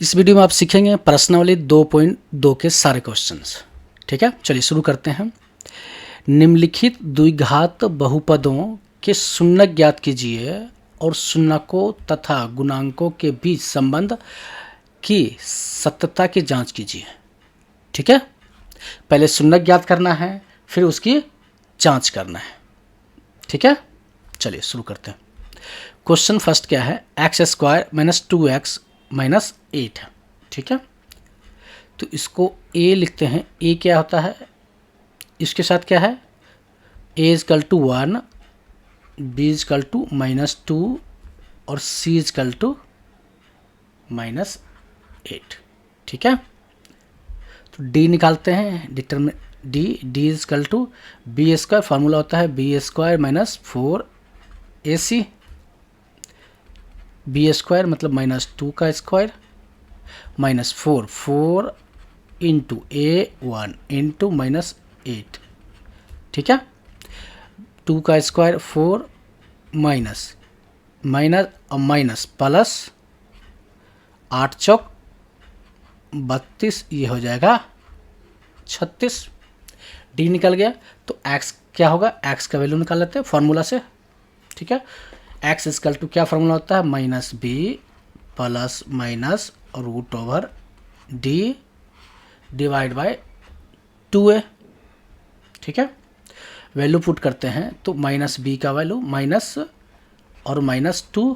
इस वीडियो में आप सीखेंगे प्रश्नावली 2.2 के सारे क्वेश्चंस। ठीक है, चलिए शुरू करते हैं। निम्नलिखित द्विघात बहुपदों के शून्यक ज्ञात कीजिए और शून्यकों तथा गुणांकों के बीच संबंध की सत्यता की जांच कीजिए। ठीक है, पहले शून्यक ज्ञात करना है, फिर उसकी जांच करना है। ठीक है, चलिए शुरू करते हैं। क्वेश्चन फर्स्ट क्या है, x square minus 2x minus 8 है। ठीक है, तो इसको a लिखते हैं। a क्या होता है, इसके साथ क्या है, a is equal to 1, b is equal to -2 और c इजकल टू -8। ठीक है, तो d निकालते हैं, determine d is equal to b square, formula होता है b square minus 4ac, b square मतलब -2 का square minus 4 into a1 into -8। ठीक है, 2 का स्क्वायर 4 माइनस प्लस 8 चौक 32, ये हो जाएगा 36। डी निकल गया, तो x क्या होगा, x का वैल्यू निकाल लेते हैं फॉर्मूला से। ठीक है, x इजकल टू क्या फॉर्मूला होता है, -b plus minus √d divide by 2a। ठीक है, वैल्यू पुट करते हैं तो -b का वैल्यू माइनस और -2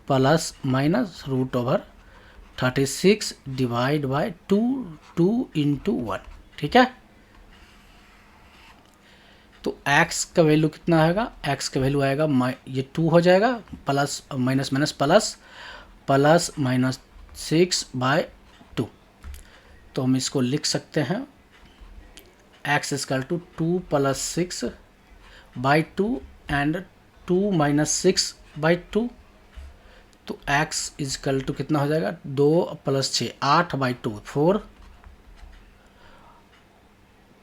plus minus √36 divide by 2 into 1। ठीक है, तो x का वैल्यू कितना आएगा, x का वैल्यू आएगा ये 2 हो जाएगा, प्लस माइनस प्लस -6/2। तो हम इसको लिख सकते हैं x इजकल टू 2 + 6/2 एंड 2 - 6/2। तो x इजकल टू कितना हो जाएगा, 2 + 6 8/2, 4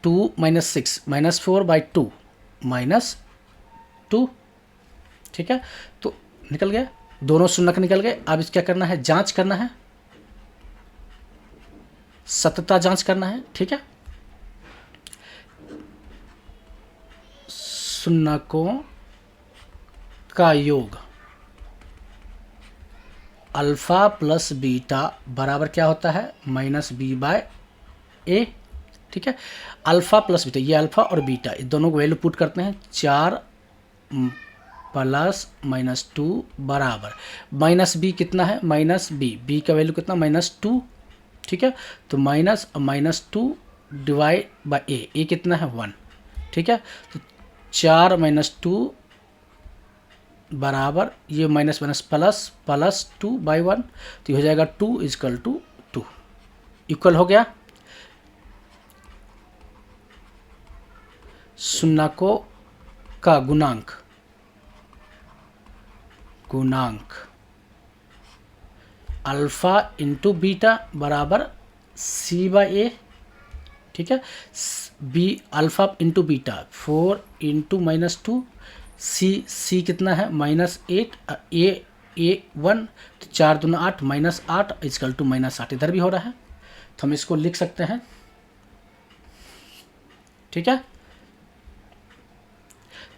2 - 6 -4/2 -2। ठीक है, तो निकल गया, दोनों शून्यक निकल गए। अब इस क्या करना है, जांच करना है, सत्यता जांच करना है। ठीक है, शून्यकों का योग अल्फा प्लस बीटा बराबर क्या होता है, -b/a। ठीक है, अल्फा प्लस बीटा, ये अल्फा और बीटा इस दोनों को वैल्यू पुट करते हैं, 4 प्लस -2 बराबर -b कितना है, -b का वैल्यू कितना, -2। ठीक है, तो -2 डिवाइड बाय a कितना है, 1। ठीक है, तो 4 - 2 बराबर ये माइनस प्लस 2/1, तो ये हो जाएगा 2 इजकल टू 2। इक्वल हो गया। शून्यकों का गुणांक अल्फा इंटू बीटा बराबर c/a। ठीक है, b alpha into beta 4 into -2, c कितना है, -8, a1, तो 4 दूना 8 -8 इजकल टू -8 इधर भी हो रहा है, तो हम इसको लिख सकते हैं। ठीक है,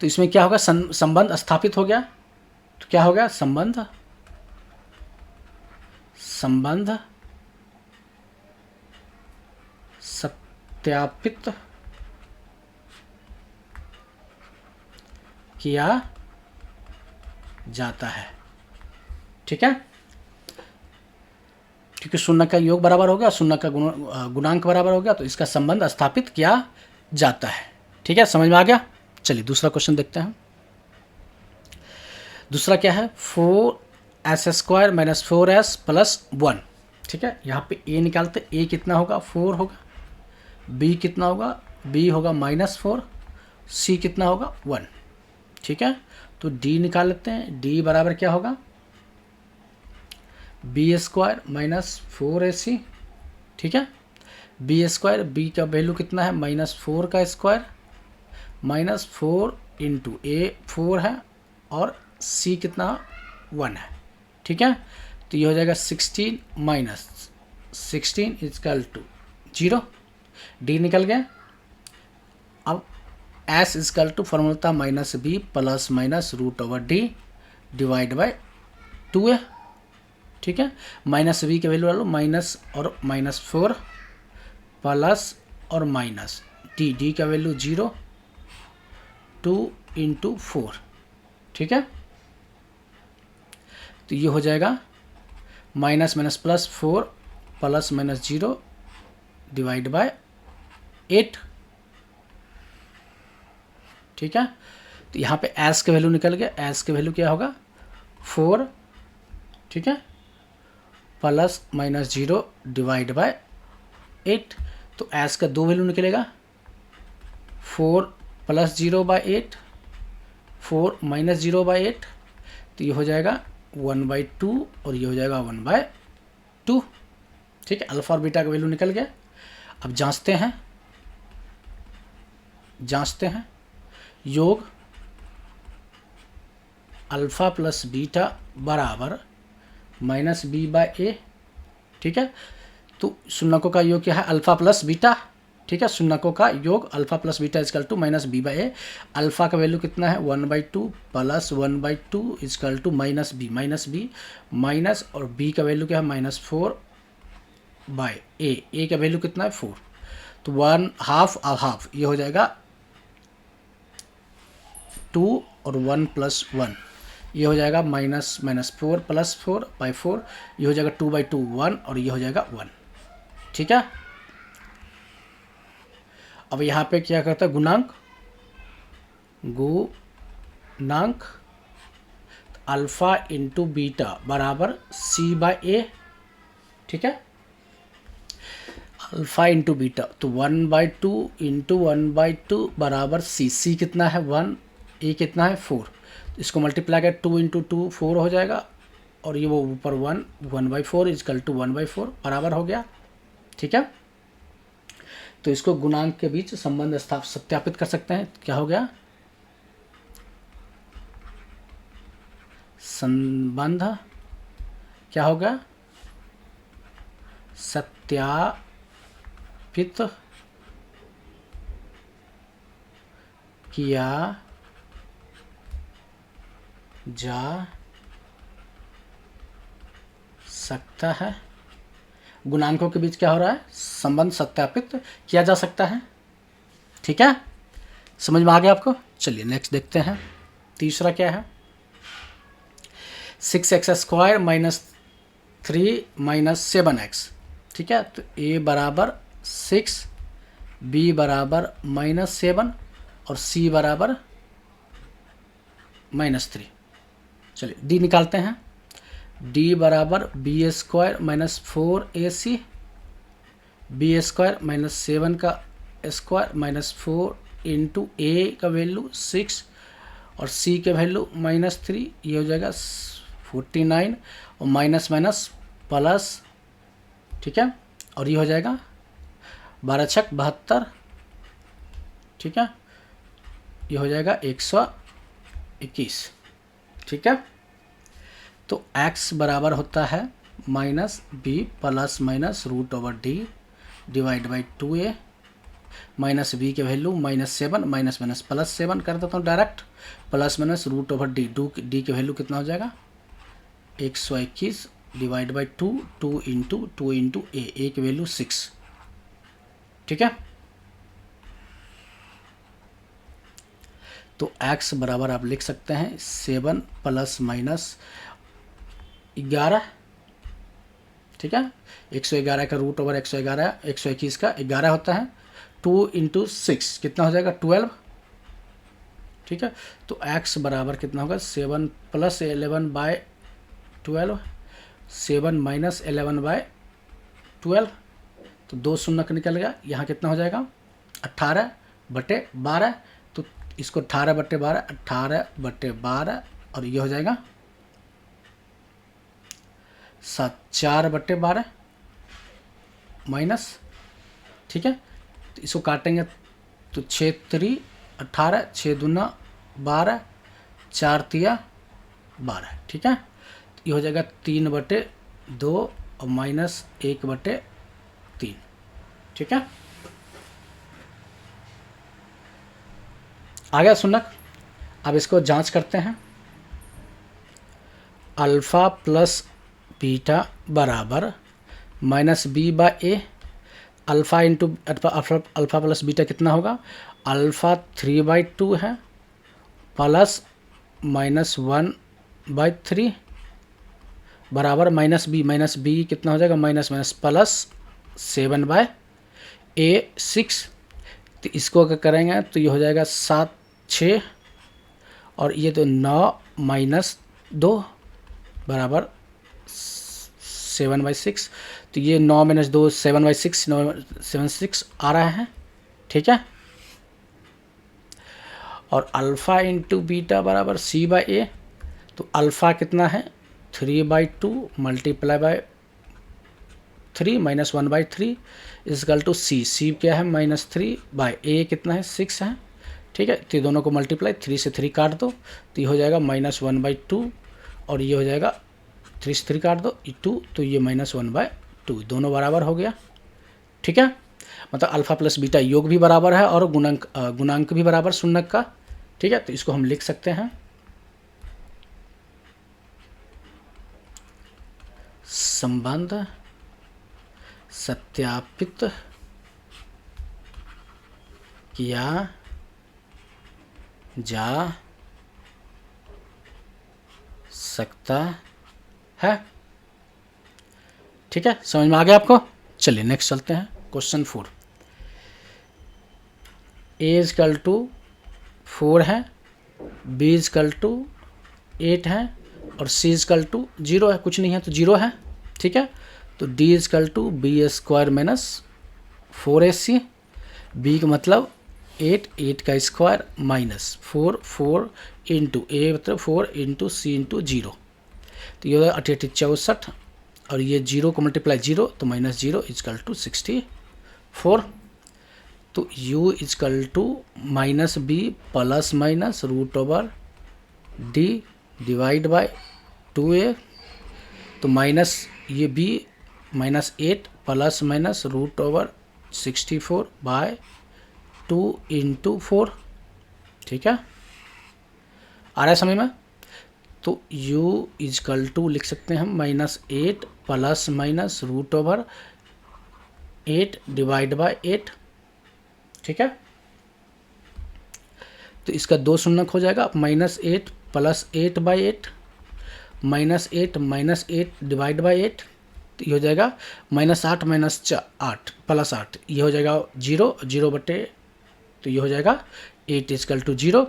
तो इसमें क्या होगा, संबंध स्थापित हो गया। तो क्या हो गया, संबंध सत्यापित किया जाता है। ठीक है, क्योंकि शून्य का योग बराबर हो गया, शून्य का गुणांक बराबर हो गया, तो इसका संबंध स्थापित किया जाता है। ठीक है, समझ में आ गया। चलिए दूसरा क्वेश्चन देखते हैं। दूसरा क्या है, 4s² - 4s + 1। ठीक है, यहाँ पे a निकालते, a कितना होगा, 4 होगा, b कितना होगा, b होगा -4, c कितना होगा, 1। ठीक है, तो d निकाल लेते हैं, d बराबर क्या होगा, b² - 4ac। ठीक है, b², b का वैल्यू कितना है, -4 का स्क्वायर -4 इंटू a 4 है और c कितना 1 है। ठीक है, तो ये हो जाएगा 16 - 16 इजकल टू 0, डी निकल गया। अब एस इजकल टू फॉर्मूला था minus b plus minus root over d divide by 2a, ठीक है। माइनस बी के वैल्यू डालो, माइनस और -4 प्लस और माइनस डी, डी का वैल्यू 0, 2 इंटू 4, ठीक है। तो ये हो जाएगा minus minus plus 4 plus minus 0 divide by 8, ठीक है। तो यहाँ पे एस का वैल्यू निकल गया, एस का वैल्यू क्या होगा 4, ठीक है, प्लस माइनस 0 डिवाइड बाय 8। तो एस का दो वैल्यू निकलेगा, 4 प्लस 0 बाय 8, 4 माइनस 0 बाय 8, तो ये हो जाएगा 1/2 और ये हो जाएगा 1/2, ठीक है। अल्फा और बीटा का वैल्यू निकल गया। अब जांचते हैं योग अल्फा प्लस बीटा बराबर माइनस बी बाय ए, ठीक है। तो शून्यकों का योग क्या है, अल्फा प्लस बीटा, ठीक है। शून्यकों का योग alpha plus beta is equal to minus b by a. Alpha का वैल्यू कितना है 1/2 plus 1/2 is equal to minus b minus और बी का वैल्यू क्या है -4 बाय ए का वैल्यू कितना है 4, तो 1/2 और हाफ, ये हो जाएगा 2 और 1 + 1, ये हो जाएगा -4 + 4/4, ये हो जाएगा 2/2 1 और ये हो जाएगा 1, ठीक है। अब यहाँ पे क्या करता है गुणांक अल्फा इंटू बीटा बराबर सी बाय ए, ठीक है। अल्फा इंटू बीटा तो 1/2 इंटू 1/2 बराबर सी कितना है 1, ए कितना है 4, इसको मल्टीप्लाई कर 2 इंटू 2 4 हो जाएगा और ये वो ऊपर 1/4 इजकल टू 1/4 बराबर हो गया, ठीक है। तो इसको गुणांक के बीच संबंध सत्यापित कर सकते हैं। क्या हो गया, संबंध क्या हो गया, सत्यापित किया जा सकता है। गुणांकों के बीच क्या हो रहा है, संबंध सत्यापित किया जा सकता है, ठीक है। समझ में आ गया आपको। चलिए नेक्स्ट देखते हैं। तीसरा क्या है, 6x² - 3 - 7x, ठीक है। तो a बराबर 6, b बराबर -7 और c बराबर -3। चलिए d निकालते हैं। d बराबर b² - 4ac, b² - 7 का स्क्वायर -4 इंटू a का वैल्यू 6 और c के वैल्यू -3, ये हो जाएगा 49 और माइनस माइनस प्लस, ठीक है। और ये हो जाएगा 12 × 6 = 72, ठीक है। ये हो जाएगा 121, ठीक है। तो x बराबर होता है -b plus minus root over d divide by 2a, minus b के वैल्यू -7 माइनस माइनस +7 कर देता हूँ direct, plus minus root over d, d के वैल्यू कितना हो जाएगा 121 डिवाइड बाई 2 इंटू ए की वैल्यू 6, ठीक है। तो x बराबर आप लिख सकते हैं 7 ± -11, ठीक है। 111 का रूट ओवर 111 121 का 11 होता है, 2 इंटू 6 कितना हो जाएगा 12, ठीक है। तो x बराबर कितना होगा 7 + 11/12, 7 - 11/12, तो 2 शून्य का निकल गया। यहाँ कितना हो जाएगा 18/12, तो इसको 18/12 और ये हो जाएगा 4/12 माइनस, ठीक है। तो इसको काटेंगे तो 6 × 3 = 18, 6 × 2 = 12, 4 × 3 = 12, ठीक है। तो ये हो जाएगा 3/2 और -1/3। ठीक है, आ गया सुनक। अब इसको जांच करते हैं। अल्फ़ा प्लस बीटा बराबर -b/a। Alpha into alpha plus beta कितना होगा? अल्फ़ा 3/2 है प्लस -1/3 बराबर -b कितना हो जाएगा? Minus plus 7/6। तो इसको अगर करेंगे तो ये हो जाएगा 7 6 और ये तो 9 - 2 बराबर 7/6। तो ये 9 - 2 7/6 9/6 आ रहा है। ठीक है, और अल्फ़ा इंटू बीटा बराबर c/a। तो अल्फ़ा कितना है? 3/2 multiply by 3 -1/3 is equal to c क्या है? -3/a कितना है? 6 है। ठीक है, तो ये दोनों को मल्टीप्लाई 3 से 3 काट दो तो ये हो जाएगा -1/2 और ये हो जाएगा 3 से 3 काट दो 2 तो ये -1/2 दोनों बराबर हो गया। ठीक है, मतलब अल्फ़ा प्लस बीटा योग भी बराबर है और गुणांक भी बराबर शून्यक का। ठीक है, तो इसको हम लिख सकते हैं संबंध सत्यापित किया जा सकता है। ठीक है, समझ में आ गया आपको? चलिए नेक्स्ट चलते हैं। क्वेश्चन 4। a इजकल टू 4 है, b इजकल टू 8 है और c इजकल टू 0 है। कुछ नहीं है तो 0 है। ठीक है, तो d is equal to b² - 4ac। b का मतलब 8 का स्क्वायर -4 इंटू a मतलब 4 इंटू c इंटू 0। तो ये 8 8 64 और ये 0 को मल्टीप्लाई 0 तो -0 इजकल टू 64। तो u is equal to -b plus minus √d divide by 2a। तो माइनस ये b -8 प्लस माइनस √64/2 इंटू 4। ठीक है, आ रहा है समझ में? तो u इजकल टू लिख सकते हैं हम -8 प्लस माइनस √8 डिवाइड बाय 8। ठीक है, तो इसका 2 शून्यक हो जाएगा -8 प्लस 8/8 -8 डिवाइड बाय 8। तो ये हो जाएगा -8 -8 प्लस 8 ये हो जाएगा 0 बटे तो ये हो जाएगा 8 इजकल टू 0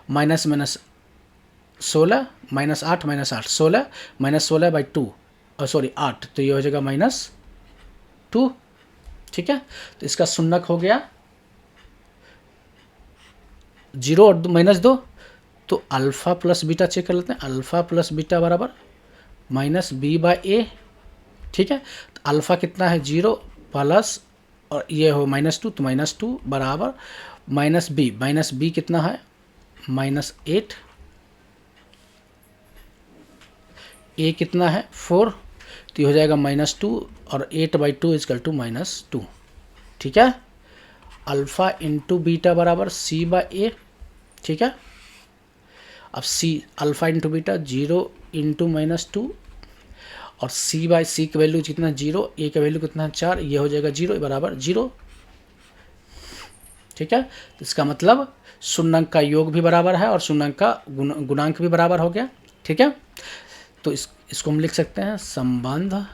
माइनस 16 -8 -8 16 -16/2 और सॉरी 8 तो ये हो जाएगा -2। ठीक है, तो इसका शून्यक हो गया 0 और -2। तो अल्फ़ा प्लस बीटा चेक कर लेते हैं। अल्फ़ा प्लस बीटा बराबर -b/a। ठीक है, तो अल्फ़ा कितना है? 0 प्लस और ये हो -2 तो -2 बराबर -b कितना है? -8 a कितना है? 4 तो ये हो जाएगा -2 और 8/2 इजकल टू -2। ठीक है, अल्फ़ा इंटू बीटा बराबर c/a। ठीक है, अब c alpha into beta 0 into -2 और c/c की वैल्यू कितना? 0 a का वैल्यू कितना है? 4 ये हो जाएगा 0 बराबर 0। ठीक है, तो इसका मतलब शून्यंक का योग भी बराबर है और शून्यंक का गुणांक भी बराबर हो गया। ठीक है, तो इसको हम लिख सकते हैं संबंध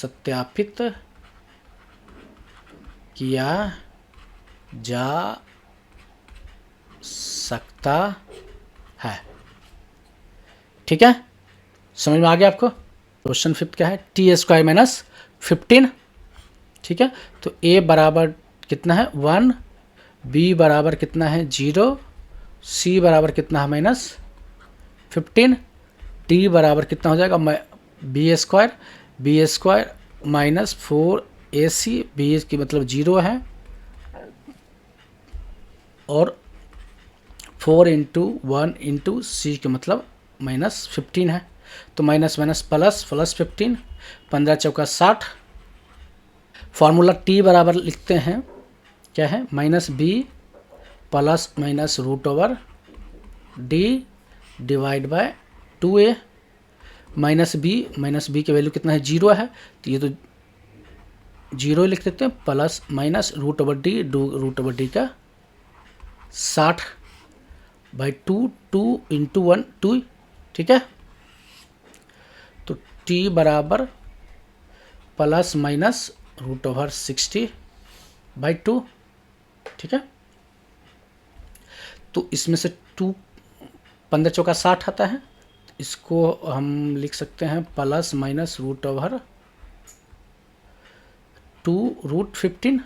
सत्यापित किया जा सकता है। ठीक है, समझ में आ गया आपको? क्वेश्चन 5 क्या है? t² - 15। ठीक है, तो a बराबर कितना है? 1, b बराबर कितना है? 0, c बराबर कितना है? -15, d बराबर कितना हो जाएगा? b² -4ac। b की मतलब 0 है और 4 इंटू 1 इंटू सी का मतलब -15 है, तो माइनस माइनस प्लस प्लस 15, 15 चौका 60। फार्मूला टी बराबर लिखते हैं, क्या है, -b plus minus √d divide by 2a। Minus b की वैल्यू कितना है, 0 है, तो ये तो 0 लिख देते हैं, प्लस माइनस √d का 60 बाई 2, 2 इंटू 1 2, ठीक है। तो t बराबर प्लस माइनस √60 बाई 2, ठीक है। तो इसमें से 2 15 चौका 60 आता है, इसको हम लिख सकते हैं प्लस माइनस √2√15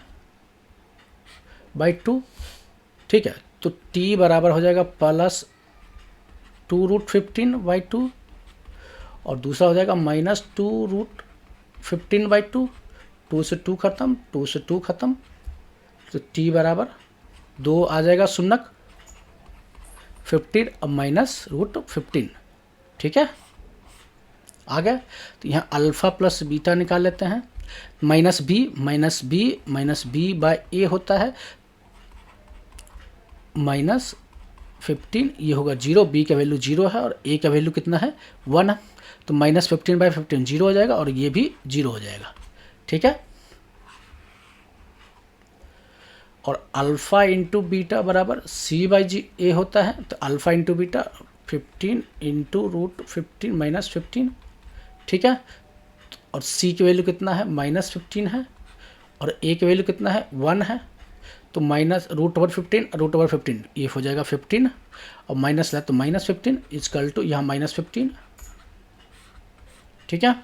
बाई 2, ठीक है। तो t बराबर हो जाएगा प्लस 2√15 बाई 2, और दूसरा हो जाएगा माइनस 2√15 बाई 2, 2 से 2 खत्म, 2 से 2 खत्म, तो t बराबर 2 आ जाएगा शून्यक 15 अब माइनस √15, ठीक है, आ गया। तो यहाँ अल्फ़ा प्लस बीटा निकाल लेते हैं, माइनस बी बाय ए होता है -15, ये होगा 0, बी का वैल्यू 0 है और ए का वैल्यू कितना है 1 है, तो -15 बाई 15 0 हो जाएगा और ये भी 0 हो जाएगा, ठीक है। और अल्फ़ा इंटू बीटा बराबर सी बाई जी ए होता है, तो अल्फ़ा इंटू बीटा 15 इंटू √15 -15, ठीक है। और सी की वैल्यू कितना है -15 है, और ए की वैल्यू कितना है 1 है, तो माइनस √15 ये हो जाएगा 15, और माइनस है तो -15 इजकल टू यहाँ -15, ठीक है।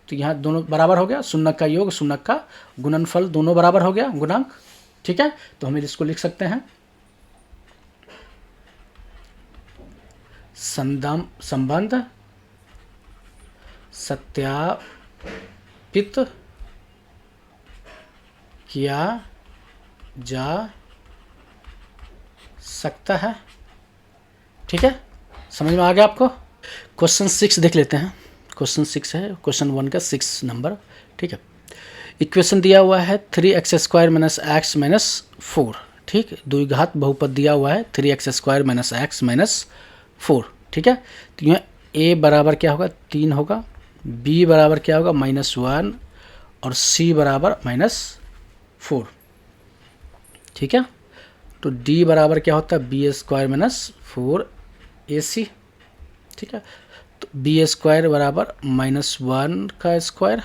तो यहाँ दोनों बराबर हो गया, शून्यक का योग शून्यक का गुणनफल दोनों बराबर हो गया गुणांक, ठीक है। तो हम इसको लिख सकते हैं संबंध सत्यापित किया जा सकता है, ठीक है। समझ में आ गया आपको। क्वेश्चन 6 देख लेते हैं। क्वेश्चन 6 है, क्वेश्चन 1 का 6 नंबर, ठीक है। इक्वेशन दिया हुआ है 3x² - x - 4, ठीक। द्विघात बहुपद दिया हुआ है 3x² - x - 4, ठीक है। तो यहाँ a बराबर क्या होगा 3 होगा, b बराबर क्या होगा -1 और c बराबर -4, ठीक है। तो d बराबर क्या होता है b² - 4ac, ठीक है। तो b² बराबर -1 का स्क्वायर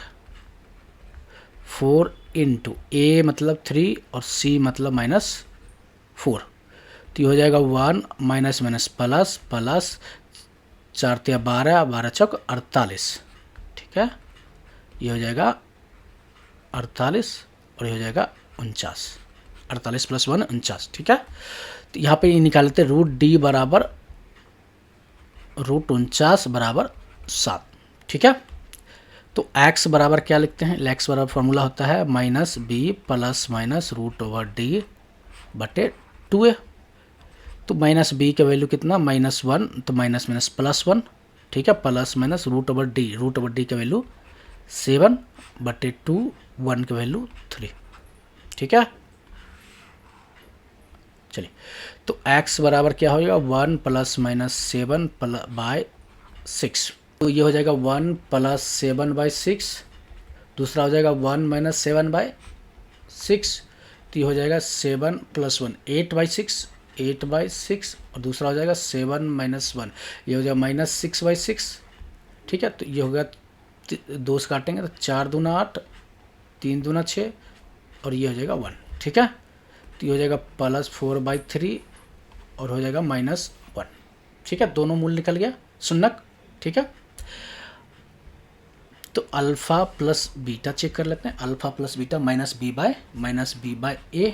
4 इंटू a मतलब 3 और c मतलब -4, तो ये हो जाएगा 1 माइनस माइनस प्लस प्लस 4 × 12, 12 चौक 48, ठीक है। ये हो जाएगा 48 और ये हो जाएगा 49, 48 + 1 49, ठीक है। तो यहाँ पे ये निकाल लेते हैं √d बराबर √49 बराबर 7, ठीक है। तो x बराबर क्या लिखते हैं, x बराबर फॉर्मूला होता है -b प्लस माइनस √d बटे 2a। तो -b का वैल्यू कितना -1, तो माइनस माइनस +1, ठीक है, प्लस माइनस √d का वैल्यू 7 बटे 2, 1 का वैल्यू 3, ठीक है। चलिए, तो x बराबर क्या होगा 1 प्लस माइनस 7 बाय 6, तो ये हो जाएगा 1 प्लस 7 बाई 6, दूसरा हो जाएगा 1 माइनस 7 बाई 6, तो ये हो जाएगा 7 + 1 8 बाई 6, 8 बाई 6, और दूसरा हो जाएगा 7 - 1, ये हो जाएगा -6 बाई 6, ठीक है। तो ये होगा 2 से काटेंगे तो 4 दूना 8, 3 दूना 6, और ये हो जाएगा 1, ठीक है। तो ये हो जाएगा +4/3 और हो जाएगा -1, ठीक है। दोनों मूल निकल गया शून्यक, ठीक है। तो अल्फ़ा प्लस बीटा चेक कर लेते हैं, alpha plus beta -b by a।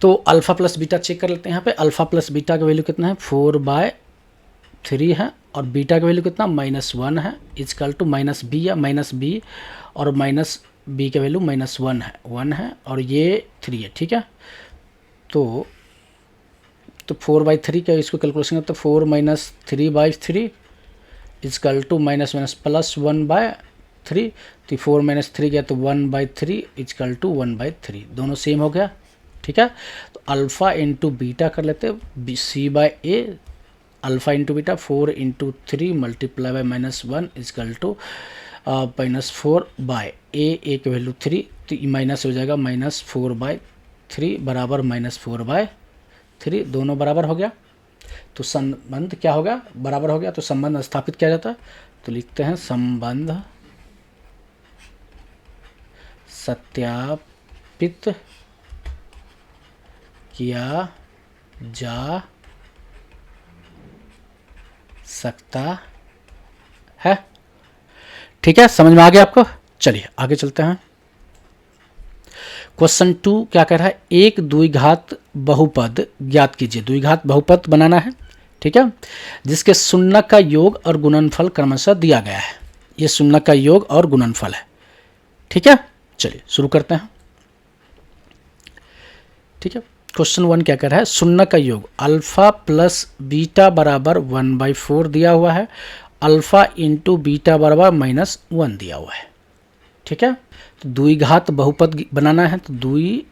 तो अल्फ़ा प्लस बीटा चेक कर लेते हैं। यहाँ पे अल्फ़ा प्लस बीटा का वैल्यू कितना है 4/3 है, और बीटा का वैल्यू कितना -1 है, इजकल टू -b या -b, और -b का वैल्यू -1 है, 1 है, और ये 3 है, ठीक है। तो तो 4/3 क्या इसको कैलकुलेशन करते हैं, 4 minus 3/3 is equal to minus minus plus 1/3। तो 4 माइनस 3 गया तो 1/3 इजकल टू 1/3, दोनों सेम हो गया। ठीक है, तो अल्फ़ा इंटू बीटा कर लेते हैं, C/A alpha into beta 4 into 3 multiply by -1 is equal to -4/A की वैल्यू 3, तो माइनस हो जाएगा -4/3 बराबर -4/3, दोनों बराबर हो गया। तो संबंध क्या होगा, बराबर हो गया, तो संबंध स्थापित किया जाता है। तो लिखते हैं संबंध सत्यापित किया जा सकता है। ठीक है, समझ में आ गया आपको। चलिए आगे चलते हैं। क्वेश्चन 2 क्या कह रहा है, एक द्विघात बहुपद ज्ञात कीजिए। द्विघात बहुपद बनाना है, ठीक है, जिसके शून्यक का योग और गुणनफल क्रमशः दिया गया है। ये शून्यक का योग और गुणनफल है। ठीक है, चलिए शुरू करते हैं। ठीक है, क्वेश्चन 1 क्या कह रहा है, शून्यक का योग अल्फा प्लस बीटा बराबर 1/4 दिया हुआ है, अल्फा इंटू बीटा बराबर -1 दिया हुआ है। ठीक है, तो द्विघात बहुपद बनाना है, तो द्विघात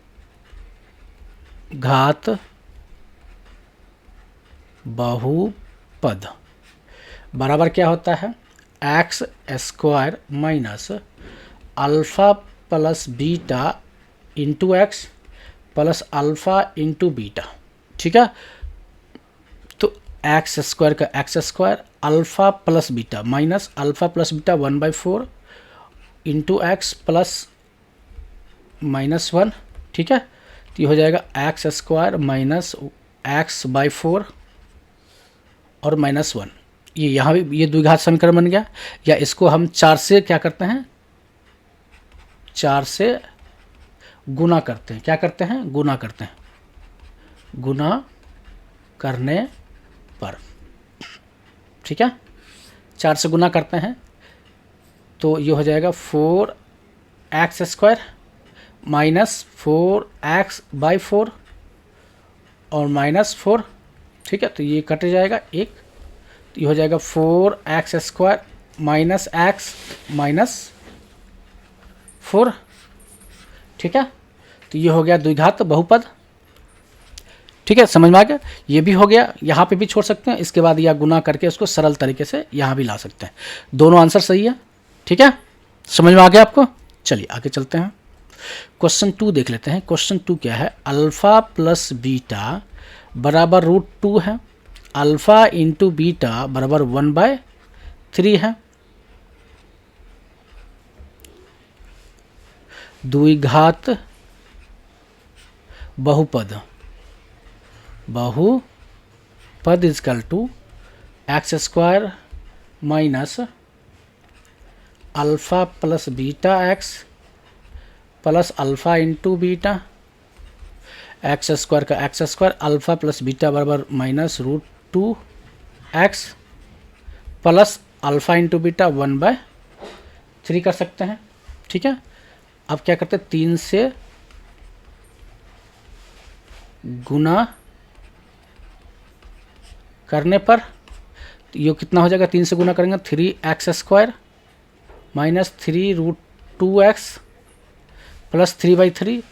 बहुपद बराबर क्या होता है, x² minus alpha plus beta into x plus alpha into beta. ठीक है, तो x² का x² alpha plus beta minus alpha plus beta 1/4 into x plus -1। ठीक है, तो ये हो जाएगा x² माइनस x/4 और -1। ये यहाँ भी ये द्विघात समीकरण बन गया। या इसको हम 4 से क्या करते हैं, 4 से गुना करते हैं। क्या करते हैं, गुना करते हैं, गुना करने पर। ठीक है, 4 से गुना करते हैं तो ये हो जाएगा 4x² माइनस 4x/4 और -4। ठीक है, तो ये कट जाएगा एक, तो ये हो जाएगा 4x² माइनस x माइनस 4। ठीक है, तो ये हो गया द्विघात बहुपद। ठीक है, समझ में आ गया। ये भी हो गया, यहाँ पे भी छोड़ सकते हैं, इसके बाद या गुना करके उसको सरल तरीके से यहाँ भी ला सकते हैं। दोनों आंसर सही है। ठीक है, समझ में आ गया आपको। चलिए आगे चलते हैं, क्वेश्चन 2 देख लेते हैं। क्वेश्चन 2 क्या है, अल्फा प्लस बीटा बराबर √2 है, अल्फा इंटू बीटा बराबर 1/3 है। द्विघात बहुपद is equal to x² minus alpha plus beta x plus alpha into beta, x² का x² अल्फा प्लस बीटा बराबर -√2x plus alpha into beta 1/3 कर सकते हैं। ठीक है, अब क्या करते हैं, 3 से गुना करने पर तो ये कितना हो जाएगा, 3 से गुना करेंगे 3x² माइनस 3√2x प्लस 3/3,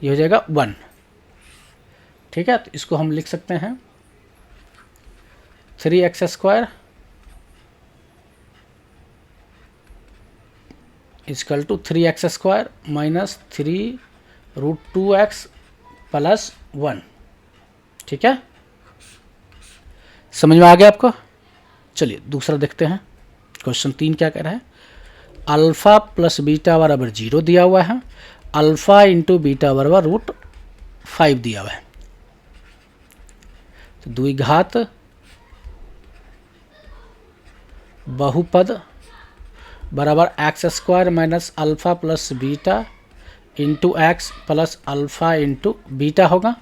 ये हो जाएगा 1। ठीक है, तो इसको हम लिख सकते हैं 3x² is equal to 3x² minus 3√2x plus 1। ठीक है, समझ में आ गया आपको। चलिए दूसरा देखते हैं। क्वेश्चन 3 क्या कह रहा है, अल्फा प्लस बीटा बराबर 0 दिया हुआ है, अल्फा इंटू बीटा बराबर √5 दिया हुआ है। तो द्विघात बहुपद बराबर x² minus alpha plus beta into x plus alpha into beta होगा।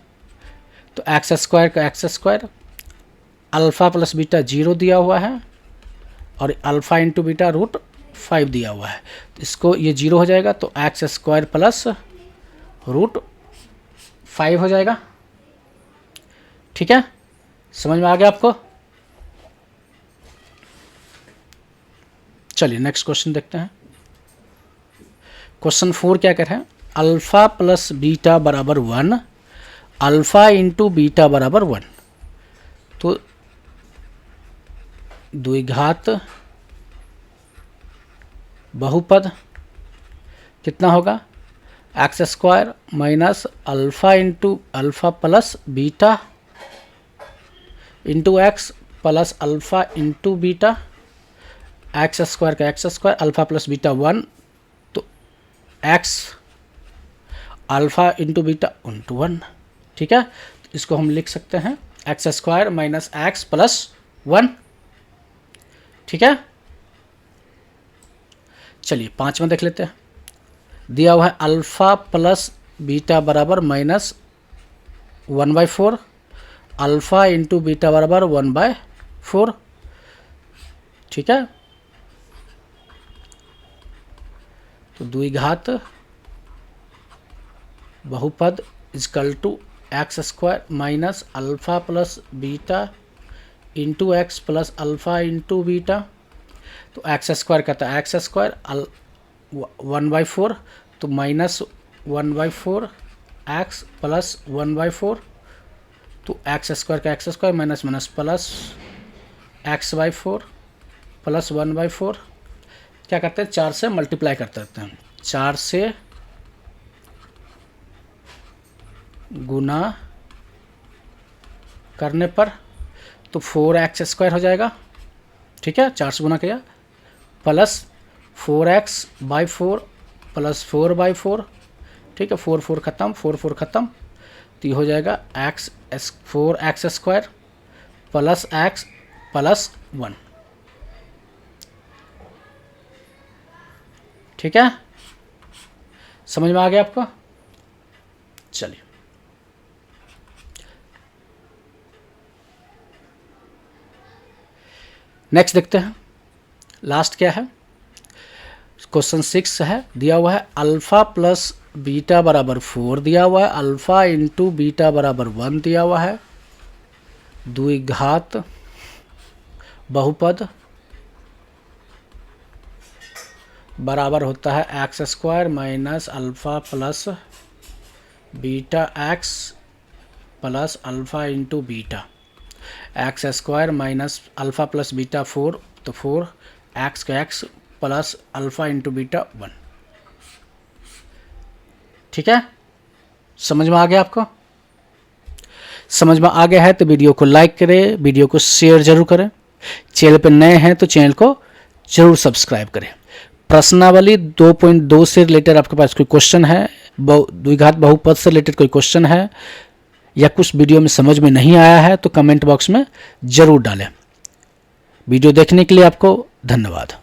तो x² का x² अल्फा प्लस बीटा 0 दिया हुआ है और अल्फा इंटू बीटा √5 दिया हुआ है। तो इसको ये 0 हो जाएगा, तो x² प्लस √5 हो जाएगा। ठीक है, समझ में आ गया आपको। चलिए नेक्स्ट क्वेश्चन देखते हैं। क्वेश्चन 4 क्या कह रहे हैं, अल्फा प्लस बीटा बराबर 1, अल्फा इंटू बीटा बराबर 1। तो द्विघात बहुपद कितना होगा, x square minus alpha into alpha plus beta into x plus alpha into beta, x square का x square, alpha plus beta 1, तो x alpha into beta into 1। ठीक है, तो इसको हम लिख सकते हैं x square minus x plus 1। ठीक है, चलिए 5 में देख लेते हैं। दिया हुआ है अल्फा प्लस बीटा बराबर माइनस 1/4, अल्फा इंटू बीटा बराबर 1/4। ठीक है, तो द्विघात बहुपद is equal to x square minus alpha plus beta into x plus alpha into beta. तो एक्स स्क्वायर कहता है एक्स स्क्वायर 1/4, तो माइनस 1/4 एक्स प्लस 1/4, तो एक्स स्क्वायर का x square minus minus plus x/4 plus 1/4। क्या करते हैं, 4 से मल्टीप्लाई करते रहते हैं, 4 से गुना करने पर तो 4x² हो जाएगा। ठीक है, 4 से गुना किया प्लस 4x/4 प्लस 4/4। ठीक है, 4 खत्म, 4 खत्म, तो ये हो जाएगा 4x² प्लस x प्लस 1। ठीक है, समझ में आ गया आपको। चलिए नेक्स्ट देखते हैं, लास्ट क्या है, क्वेश्चन 6 है। दिया हुआ है अल्फा प्लस बीटा बराबर 4 दिया हुआ है, अल्फा इंटू बीटा बराबर 1 दिया हुआ है। द्विघात बहुपद बराबर होता है x square minus alpha plus beta x plus alpha into beta, x square minus alpha plus beta 4, तो 4 एक्स का x plus alpha into beta 1। ठीक है, समझ में आ गया आपको। समझ में आ गया है तो वीडियो को लाइक करें, वीडियो को शेयर जरूर करें, चैनल पर नए हैं तो चैनल को जरूर सब्सक्राइब करें। प्रश्नावली 2.2 से रिलेटेड आपके पास कोई क्वेश्चन है, द्विघात बहुपद से रिलेटेड कोई क्वेश्चन है, या कुछ वीडियो में समझ में नहीं आया है तो कमेंट बॉक्स में जरूर डालें। वीडियो देखने के लिए आपको धन्यवाद।